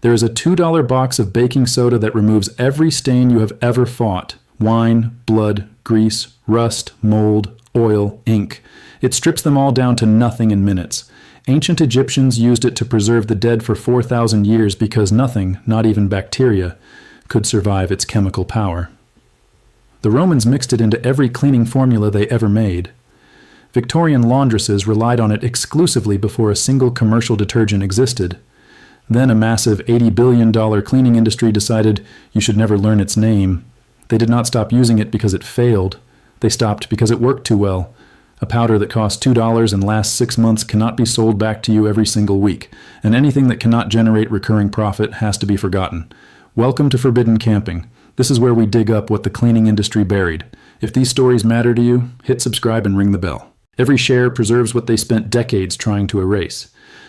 There is a $2 box of baking soda that removes every stain you have ever fought: wine, blood, grease, rust, mold, oil, ink. It strips them all down to nothing in minutes. Ancient Egyptians used it to preserve the dead for 4,000 years because nothing, not even bacteria, could survive its chemical power. The Romans mixed it into every cleaning formula they ever made. Victorian laundresses relied on it exclusively before a single commercial detergent existed. Then a massive $80 billion cleaning industry decided you should never learn its name. They did not stop using it because it failed. They stopped because it worked too well. A powder that costs $2 and lasts 6 months cannot be sold back to you every single week, and anything that cannot generate recurring profit has to be forgotten. Welcome to Forbidden Camping. This is where we dig up what the cleaning industry buried. If these stories matter to you, hit subscribe and ring the bell. Every share preserves what they spent decades trying to erase.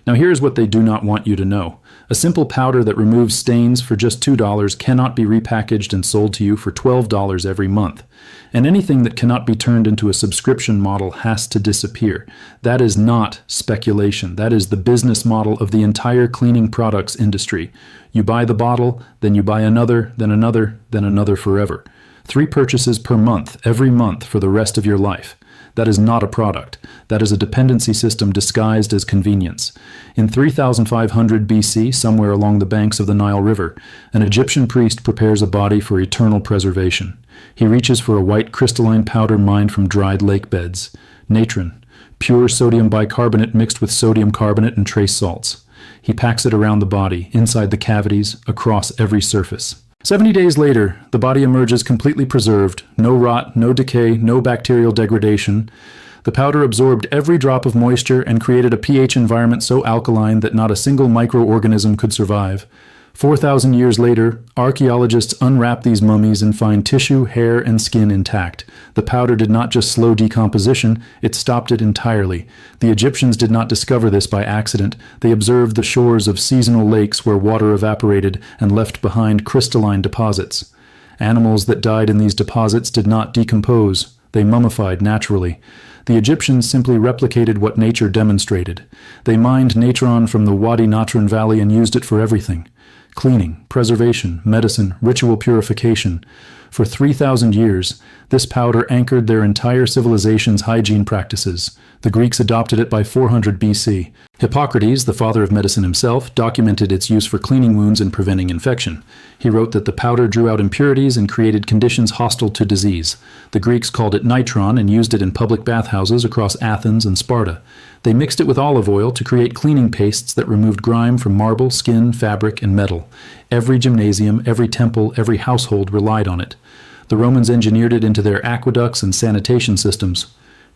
Now here's what they do not want you to know. A simple powder that removes stains for just $2 cannot be repackaged and sold to you for $12 every month. And anything that cannot be turned into a subscription model has to disappear. That is not speculation. That is the business model of the entire cleaning products industry. You buy the bottle, then you buy another, then another, then another forever. 3 purchases per month, every month for the rest of your life. That is not a product. That is a dependency system disguised as convenience. In 3500 BC, somewhere along the banks of the Nile River, an Egyptian priest prepares a body for eternal preservation. He reaches for a white crystalline powder mined from dried lake beds. Natron, pure sodium bicarbonate mixed with sodium carbonate and trace salts. He packs it around the body, inside the cavities, across every surface. 70 days later, the body emerges completely preserved, no rot, no decay, no bacterial degradation. The powder absorbed every drop of moisture and created a pH environment so alkaline that not a single microorganism could survive. 4,000 years later, archaeologists unwrap these mummies and find tissue, hair, and skin intact. The powder did not just slow decomposition, it stopped it entirely. The Egyptians did not discover this by accident. They observed the shores of seasonal lakes where water evaporated and left behind crystalline deposits. Animals that died in these deposits did not decompose. They mummified naturally. The Egyptians simply replicated what nature demonstrated. They mined natron from the Wadi Natron Valley and used it for everything. Cleaning, preservation, medicine, ritual purification. For 3,000 years, this powder anchored their entire civilization's hygiene practices. The Greeks adopted it by 400 BC. Hippocrates, the father of medicine himself, documented its use for cleaning wounds and preventing infection. He wrote that the powder drew out impurities and created conditions hostile to disease. The Greeks called it nitron and used it in public bathhouses across Athens and Sparta. They mixed it with olive oil to create cleaning pastes that removed grime from marble, skin, fabric, and metal. Every gymnasium, every temple, every household relied on it. The Romans engineered it into their aqueducts and sanitation systems.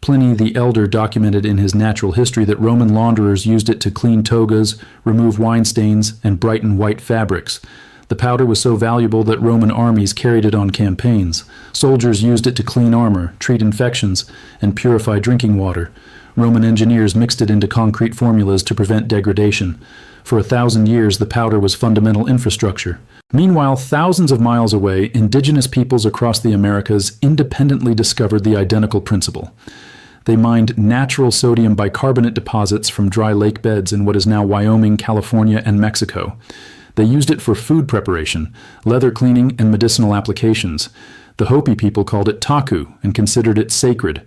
Pliny the Elder documented in his Natural History that Roman launderers used it to clean togas, remove wine stains, and brighten white fabrics. The powder was so valuable that Roman armies carried it on campaigns. Soldiers used it to clean armor, treat infections, and purify drinking water. Roman engineers mixed it into concrete formulas to prevent degradation. For 1,000 years, the powder was fundamental infrastructure. Meanwhile, thousands of miles away, indigenous peoples across the Americas independently discovered the identical principle. They mined natural sodium bicarbonate deposits from dry lake beds in what is now Wyoming, California, and Mexico. They used it for food preparation, leather cleaning, and medicinal applications. The Hopi people called it taku and considered it sacred.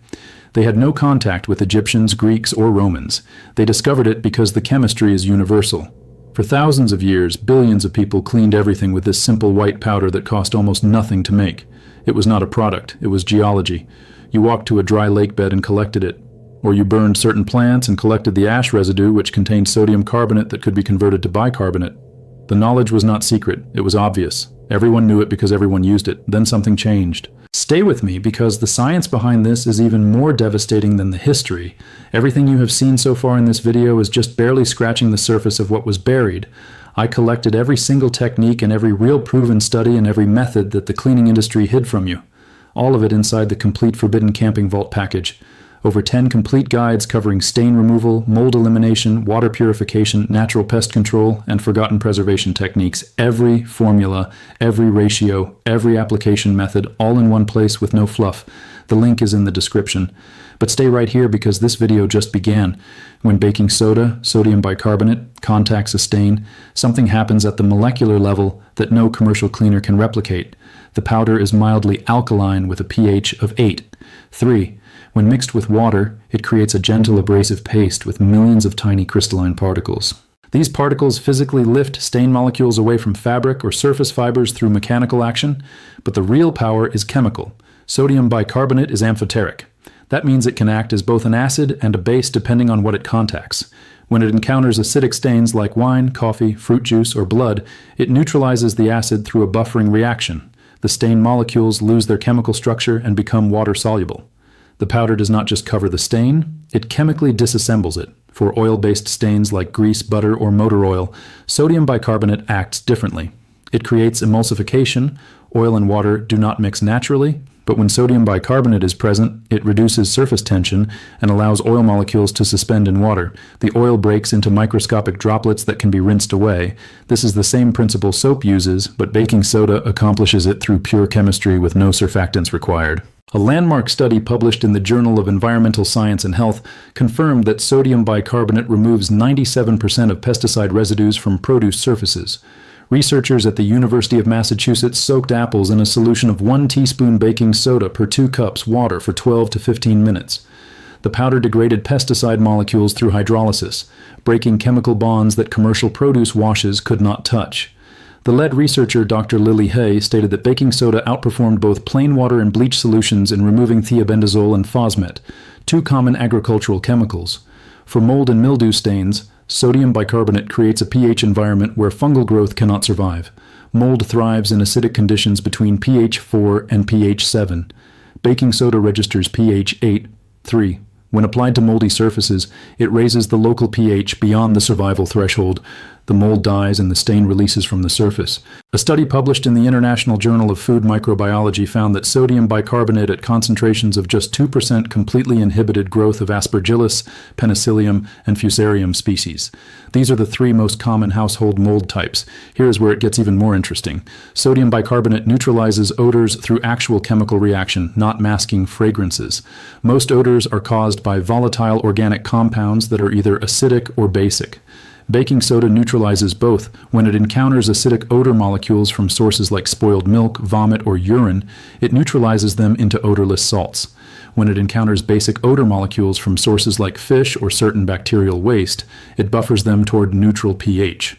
They had no contact with Egyptians, Greeks, or Romans. They discovered it because the chemistry is universal. For thousands of years, billions of people cleaned everything with this simple white powder that cost almost nothing to make. It was not a product, it was geology. You walked to a dry lake bed and collected it. Or you burned certain plants and collected the ash residue, which contained sodium carbonate that could be converted to bicarbonate. The knowledge was not secret, it was obvious. Everyone knew it because everyone used it. Then something changed. Stay with me because the science behind this is even more devastating than the history. Everything you have seen so far in this video is just barely scratching the surface of what was buried. I collected every single technique and every real proven study and every method that the cleaning industry hid from you. All of it inside the complete Forbidden Camping Vault package. Over 10 complete guides covering stain removal, mold elimination, water purification, natural pest control, and forgotten preservation techniques. Every formula, every ratio, every application method, all in one place with no fluff. The link is in the description. But stay right here because this video just began. When baking soda, sodium bicarbonate, contacts a stain, something happens at the molecular level that no commercial cleaner can replicate. The powder is mildly alkaline with a pH of 8. 3. When mixed with water, it creates a gentle abrasive paste with millions of tiny crystalline particles. These particles physically lift stain molecules away from fabric or surface fibers through mechanical action, but the real power is chemical. Sodium bicarbonate is amphoteric. That means it can act as both an acid and a base depending on what it contacts. When it encounters acidic stains like wine, coffee, fruit juice, or blood, it neutralizes the acid through a buffering reaction. The stain molecules lose their chemical structure and become water-soluble. The powder does not just cover the stain, it chemically disassembles it. For oil-based stains like grease, butter, or motor oil, sodium bicarbonate acts differently. It creates emulsification. Oil and water do not mix naturally, but when sodium bicarbonate is present, it reduces surface tension and allows oil molecules to suspend in water. The oil breaks into microscopic droplets that can be rinsed away. This is the same principle soap uses, but baking soda accomplishes it through pure chemistry with no surfactants required. A landmark study published in the Journal of Environmental Science and Health confirmed that sodium bicarbonate removes 97% of pesticide residues from produce surfaces. Researchers at the University of Massachusetts soaked apples in a solution of 1 teaspoon baking soda per 2 cups water for 12 to 15 minutes. The powder degraded pesticide molecules through hydrolysis, breaking chemical bonds that commercial produce washes could not touch. The lead researcher Dr. Lily Hay stated that baking soda outperformed both plain water and bleach solutions in removing thiabendazole and phosmet, 2 common agricultural chemicals. For mold and mildew stains, sodium bicarbonate creates a pH environment where fungal growth cannot survive. Mold thrives in acidic conditions between pH 4 and pH 7. Baking soda registers pH 8, 3. When applied to moldy surfaces, it raises the local pH beyond the survival threshold. The mold dies and the stain releases from the surface. A study published in the International Journal of Food Microbiology found that sodium bicarbonate at concentrations of just 2% completely inhibited growth of Aspergillus, Penicillium, and Fusarium species. These are the 3 most common household mold types. Here is where it gets even more interesting. Sodium bicarbonate neutralizes odors through actual chemical reaction, not masking fragrances. Most odors are caused by volatile organic compounds that are either acidic or basic. Baking soda neutralizes both. When it encounters acidic odor molecules from sources like spoiled milk, vomit, or urine, it neutralizes them into odorless salts. When it encounters basic odor molecules from sources like fish or certain bacterial waste, it buffers them toward neutral pH.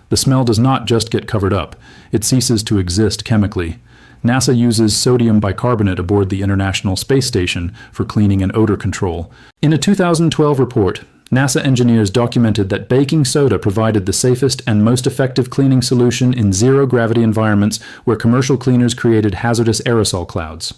The smell does not just get covered up, it ceases to exist chemically. NASA uses sodium bicarbonate aboard the International Space Station for cleaning and odor control. In a 2012 report, NASA engineers documented that baking soda provided the safest and most effective cleaning solution in zero-gravity environments where commercial cleaners created hazardous aerosol clouds.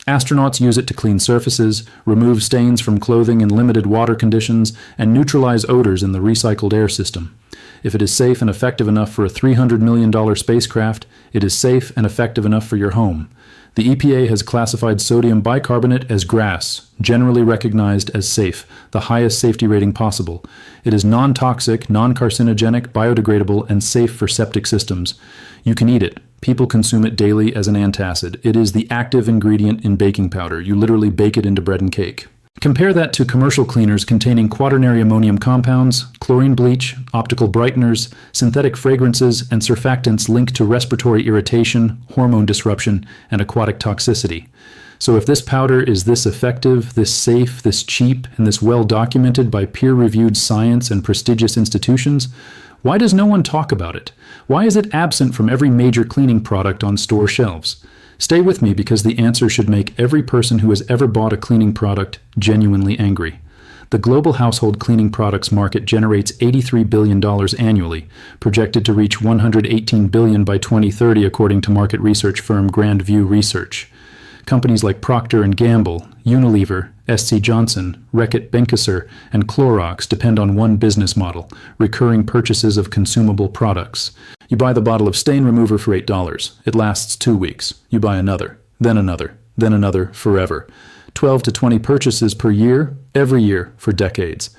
Astronauts use it to clean surfaces, remove stains from clothing in limited water conditions, and neutralize odors in the recycled air system. If it is safe and effective enough for a $300 million spacecraft, it is safe and effective enough for your home. The EPA has classified sodium bicarbonate as GRAS, generally recognized as safe, the highest safety rating possible. It is non-toxic, non-carcinogenic, biodegradable, and safe for septic systems. You can eat it. People consume it daily as an antacid. It is the active ingredient in baking powder. You literally bake it into bread and cake. Compare that to commercial cleaners containing quaternary ammonium compounds, chlorine bleach, optical brighteners, synthetic fragrances, and surfactants linked to respiratory irritation, hormone disruption, and aquatic toxicity. So if this powder is this effective, this safe, this cheap, and this well documented by peer-reviewed science and prestigious institutions, why does no one talk about it? Why is it absent from every major cleaning product on store shelves? Stay with me because the answer should make every person who has ever bought a cleaning product genuinely angry. The global household cleaning products market generates $83 billion annually, projected to reach $118 billion by 2030 according to market research firm Grand View Research. Companies like Procter & Gamble, Unilever, SC Johnson, Reckitt Benckiser, and Clorox depend on one business model, recurring purchases of consumable products. You buy the bottle of stain remover for $8. It lasts 2 weeks. You buy another, then another, then another, forever. 12 to 20 purchases per year, every year, for decades.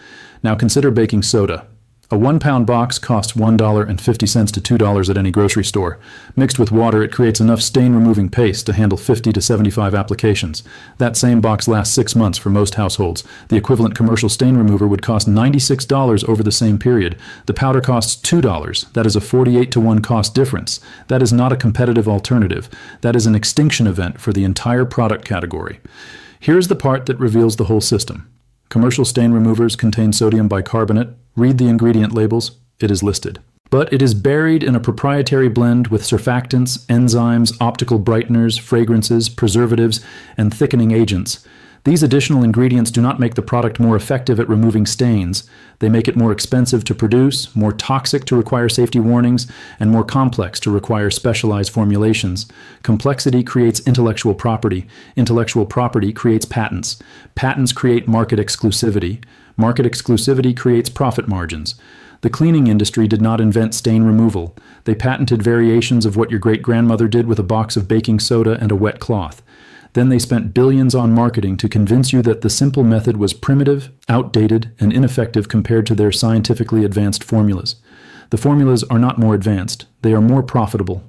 Now consider baking soda. A 1-pound box costs $1.50 to $2 at any grocery store. Mixed with water, it creates enough stain-removing paste to handle 50 to 75 applications. That same box lasts 6 months for most households. The equivalent commercial stain remover would cost $96 over the same period. The powder costs $2. That is a 48 to 1 cost difference. That is not a competitive alternative. That is an extinction event for the entire product category. Here's the part that reveals the whole system. Commercial stain removers contain sodium bicarbonate. Read the ingredient labels. It is listed. But it is buried in a proprietary blend with surfactants, enzymes, optical brighteners, fragrances, preservatives, and thickening agents. These additional ingredients do not make the product more effective at removing stains. They make it more expensive to produce, more toxic to require safety warnings, and more complex to require specialized formulations. Complexity creates intellectual property. Intellectual property creates patents. Patents create market exclusivity. Market exclusivity creates profit margins. The cleaning industry did not invent stain removal. They patented variations of what your great-grandmother did with a box of baking soda and a wet cloth. Then they spent billions on marketing to convince you that the simple method was primitive, outdated, and ineffective compared to their scientifically advanced formulas. The formulas are not more advanced. They are more profitable.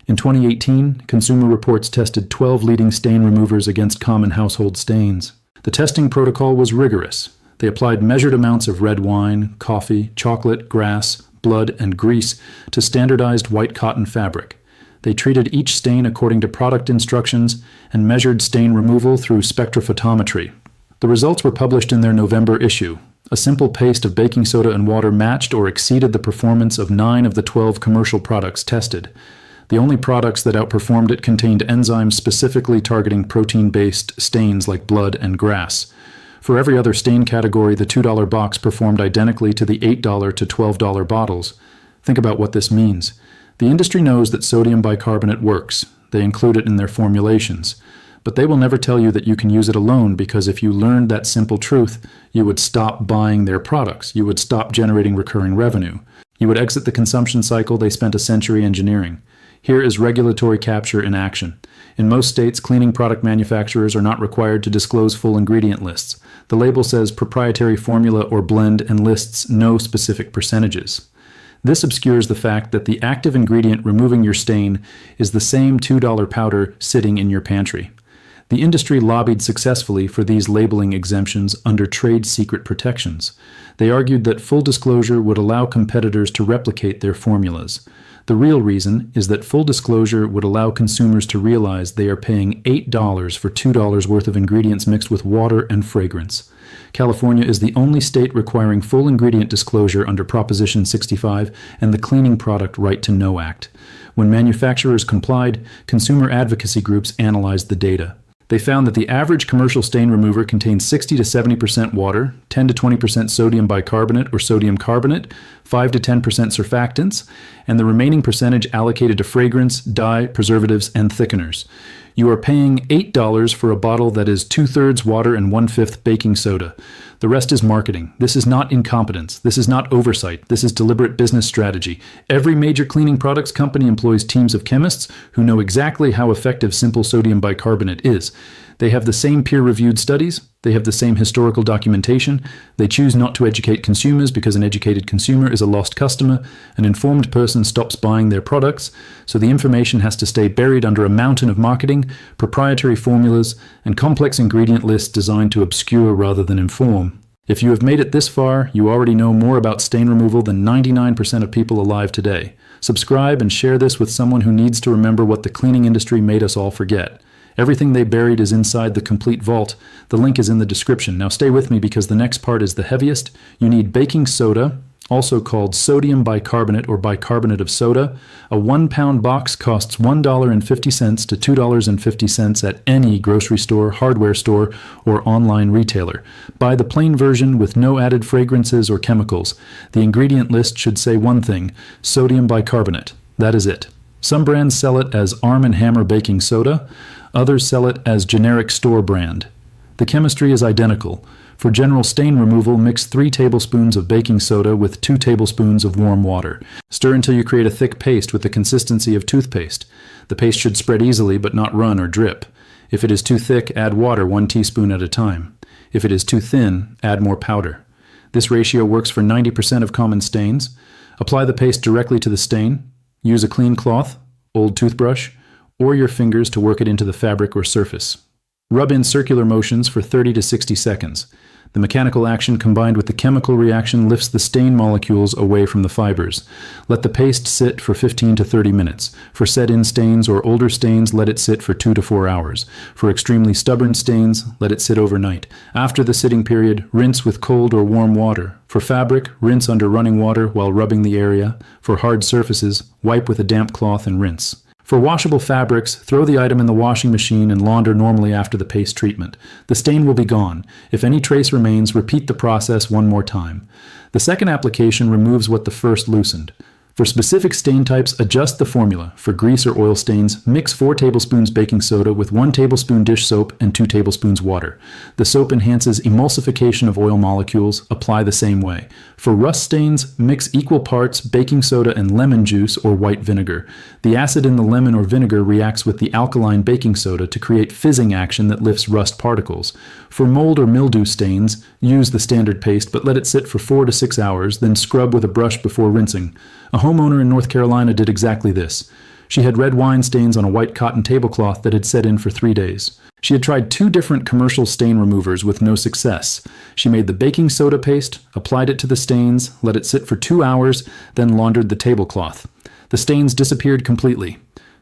In 2018, Consumer Reports tested 12 leading stain removers against common household stains. The testing protocol was rigorous. They applied measured amounts of red wine, coffee, chocolate, grass, blood, and grease to standardized white cotton fabric. They treated each stain according to product instructions and measured stain removal through spectrophotometry. The results were published in their November issue. A simple paste of baking soda and water matched or exceeded the performance of 9 of the 12 commercial products tested. The only products that outperformed it contained enzymes specifically targeting protein-based stains like blood and grass. For every other stain category, the $2 box performed identically to the $8 to $12 bottles. Think about what this means. The industry knows that sodium bicarbonate works. They include it in their formulations. But they will never tell you that you can use it alone, because if you learned that simple truth, you would stop buying their products. You would stop generating recurring revenue. You would exit the consumption cycle they spent a century engineering. Here is regulatory capture in action. In most states, cleaning product manufacturers are not required to disclose full ingredient lists. The label says proprietary formula or blend and lists no specific percentages. This obscures the fact that the active ingredient removing your stain is the same $2 powder sitting in your pantry. The industry lobbied successfully for these labeling exemptions under trade secret protections. They argued that full disclosure would allow competitors to replicate their formulas. The real reason is that full disclosure would allow consumers to realize they are paying $8 for $2 worth of ingredients mixed with water and fragrance. California is the only state requiring full ingredient disclosure under Proposition 65 and the Cleaning Product Right to Know Act. When manufacturers complied, consumer advocacy groups analyzed the data. They found that the average commercial stain remover contains 60 to 70% water, 10 to 20% sodium bicarbonate or sodium carbonate, 5 to 10% surfactants, and the remaining percentage allocated to fragrance, dye, preservatives, and thickeners. You are paying $8 for a bottle that is 2/3 water and 1/5 baking soda. The rest is marketing. This is not incompetence. This is not oversight. This is deliberate business strategy. Every major cleaning products company employs teams of chemists who know exactly how effective simple sodium bicarbonate is. They have the same peer-reviewed studies. They have the same historical documentation. They choose not to educate consumers because an educated consumer is a lost customer. An informed person stops buying their products, so the information has to stay buried under a mountain of marketing, proprietary formulas, and complex ingredient lists designed to obscure rather than inform. If you have made it this far, you already know more about stain removal than 99% of people alive today. Subscribe and share this with someone who needs to remember what the cleaning industry made us all forget. Everything they buried is inside the complete vault. The link is in the description. Now stay with me because the next part is the heaviest. You need baking soda, also called sodium bicarbonate or bicarbonate of soda. A 1-pound box costs $1.50 to $2.50 at any grocery store, hardware store, or online retailer. Buy the plain version with no added fragrances or chemicals. The ingredient list should say one thing: sodium bicarbonate. That is it. Some brands sell it as Arm & Hammer baking soda. Others sell it as generic store brand. The chemistry is identical. For general stain removal, mix 3 tablespoons of baking soda with 2 tablespoons of warm water. Stir until you create a thick paste with the consistency of toothpaste. The paste should spread easily but not run or drip. If it is too thick, add water 1 teaspoon at a time. If it is too thin, add more powder. This ratio works for 90% of common stains. Apply the paste directly to the stain. Use a clean cloth, old toothbrush, or your fingers to work it into the fabric or surface. Rub in circular motions for 30 to 60 seconds. The mechanical action combined with the chemical reaction lifts the stain molecules away from the fibers. Let the paste sit for 15 to 30 minutes. For set-in stains or older stains, let it sit for 2 to 4 hours. For extremely stubborn stains, let it sit overnight. After the sitting period, rinse with cold or warm water. For fabric, rinse under running water while rubbing the area. For hard surfaces, wipe with a damp cloth and rinse. For washable fabrics, throw the item in the washing machine and launder normally after the paste treatment. The stain will be gone. If any trace remains, repeat the process one more time. The second application removes what the first loosened. For specific stain types, adjust the formula. For grease or oil stains, mix 4 tablespoons baking soda with 1 tablespoon dish soap and 2 tablespoons water. The soap enhances emulsification of oil molecules. Apply the same way. For rust stains, mix equal parts baking soda and lemon juice or white vinegar. The acid in the lemon or vinegar reacts with the alkaline baking soda to create fizzing action that lifts rust particles. For mold or mildew stains, use the standard paste but let it sit for 4 to 6 hours, then scrub with a brush before rinsing. A homeowner in North Carolina did exactly this. She had red wine stains on a white cotton tablecloth that had set in for 3 days. She had tried 2 different commercial stain removers with no success. She made the baking soda paste, applied it to the stains, let it sit for 2 hours, then laundered the tablecloth. The stains disappeared completely.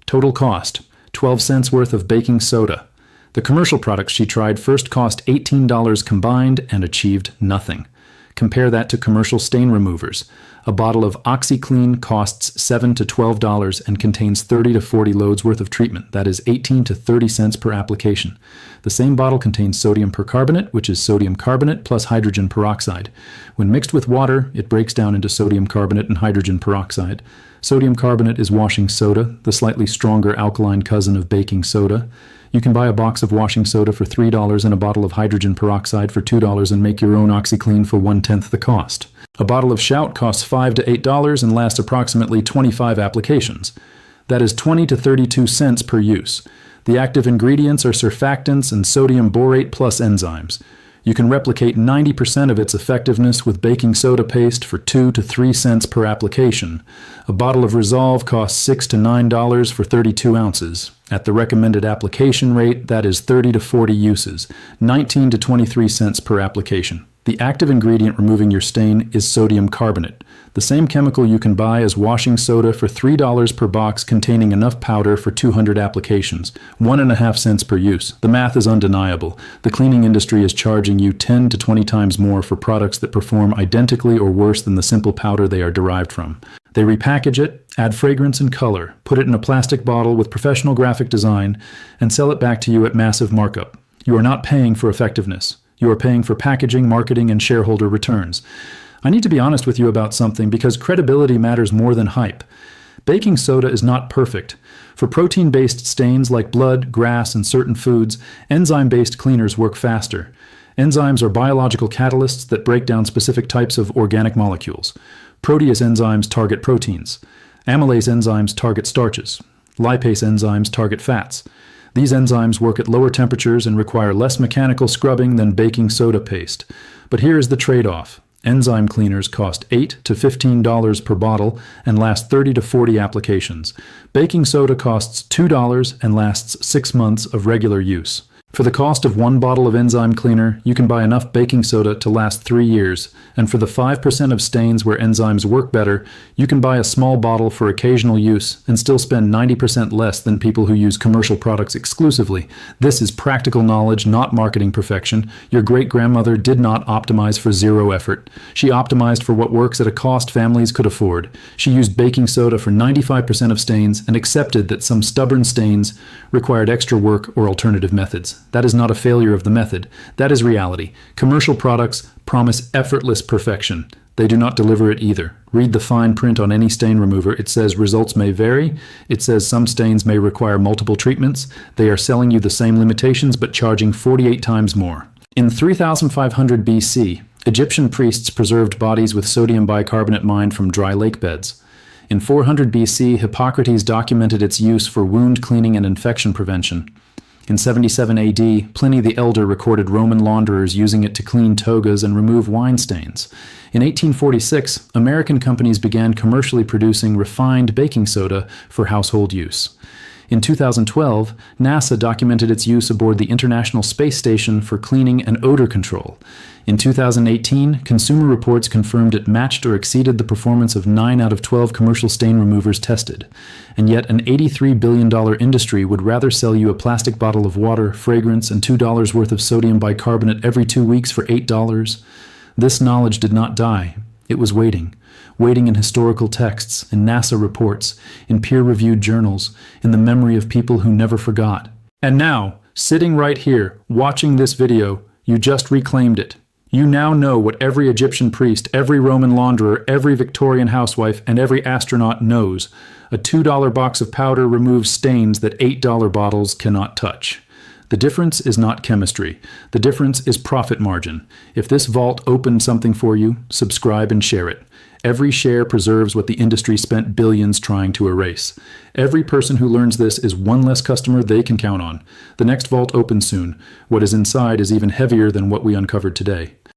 Total cost, 12 cents worth of baking soda. The commercial products she tried first cost $18 combined and achieved nothing. Compare that to commercial stain removers. A bottle of OxiClean costs $7 to $12 and contains 30 to 40 loads worth of treatment. That is 18 to 30 cents per application. The same bottle contains sodium percarbonate, which is sodium carbonate plus hydrogen peroxide. When mixed with water, it breaks down into sodium carbonate and hydrogen peroxide. Sodium carbonate is washing soda, the slightly stronger alkaline cousin of baking soda. You can buy a box of washing soda for $3 and a bottle of hydrogen peroxide for $2 and make your own OxiClean for 1/10 the cost. A bottle of Shout costs $5 to $8 and lasts approximately 25 applications. That is 20 to 32 cents per use. The active ingredients are surfactants and sodium borate plus enzymes. You can replicate 90% of its effectiveness with baking soda paste for 2 to 3 cents per application. A bottle of Resolve costs $6 to $9 for 32 ounces. At the recommended application rate, that is 30 to 40 uses, 19 to 23 cents per application. The active ingredient removing your stain is sodium carbonate, the same chemical you can buy as washing soda for $3 per box containing enough powder for 200 applications, 1.5 cents per use. The math is undeniable. The cleaning industry is charging you 10 to 20 times more for products that perform identically or worse than the simple powder they are derived from. They repackage it, add fragrance and color, put it in a plastic bottle with professional graphic design, and sell it back to you at massive markup. You are not paying for effectiveness. You are paying for packaging, marketing, and shareholder returns. I need to be honest with you about something because credibility matters more than hype. Baking soda is not perfect. For protein-based stains like blood, grass, and certain foods, enzyme-based cleaners work faster. Enzymes are biological catalysts that break down specific types of organic molecules. Protease enzymes target proteins. Amylase enzymes target starches. Lipase enzymes target fats. These enzymes work at lower temperatures and require less mechanical scrubbing than baking soda paste. But here is the trade-off. Enzyme cleaners cost $8 to $15 per bottle and last 30 to 40 applications. Baking soda costs $2 and lasts 6 months of regular use. For the cost of 1 bottle of enzyme cleaner, you can buy enough baking soda to last 3 years, and for the 5% of stains where enzymes work better, you can buy a small bottle for occasional use and still spend 90% less than people who use commercial products exclusively. This is practical knowledge, not marketing perfection. Your great-grandmother did not optimize for zero effort. She optimized for what works at a cost families could afford. She used baking soda for 95% of stains and accepted that some stubborn stains required extra work or alternative methods. That is not a failure of the method. That is reality. Commercial products promise effortless perfection. They do not deliver it either. Read the fine print on any stain remover. It says results may vary. It says some stains may require multiple treatments. They are selling you the same limitations but charging 48 times more. In 3500 BC, Egyptian priests preserved bodies with sodium bicarbonate mined from dry lake beds. In 400 BC, Hippocrates documented its use for wound cleaning and infection prevention. In 77 AD, Pliny the Elder recorded Roman launderers using it to clean togas and remove wine stains. In 1846, American companies began commercially producing refined baking soda for household use. In 2012, NASA documented its use aboard the International Space Station for cleaning and odor control. In 2018, Consumer Reports confirmed it matched or exceeded the performance of 9 out of 12 commercial stain removers tested. And yet an $83 billion industry would rather sell you a plastic bottle of water, fragrance, and $2 worth of sodium bicarbonate every 2 weeks for $8. This knowledge did not die. It was waiting in historical texts, in NASA reports, in peer-reviewed journals, in the memory of people who never forgot. And now, sitting right here, watching this video, you just reclaimed it. You now know what every Egyptian priest, every Roman launderer, every Victorian housewife, and every astronaut knows. A $2 box of powder removes stains that $8 bottles cannot touch. The difference is not chemistry. The difference is profit margin. If this vault opened something for you, subscribe and share it. Every share preserves what the industry spent billions trying to erase. Every person who learns this is one less customer they can count on. The next vault opens soon. What is inside is even heavier than what we uncovered today.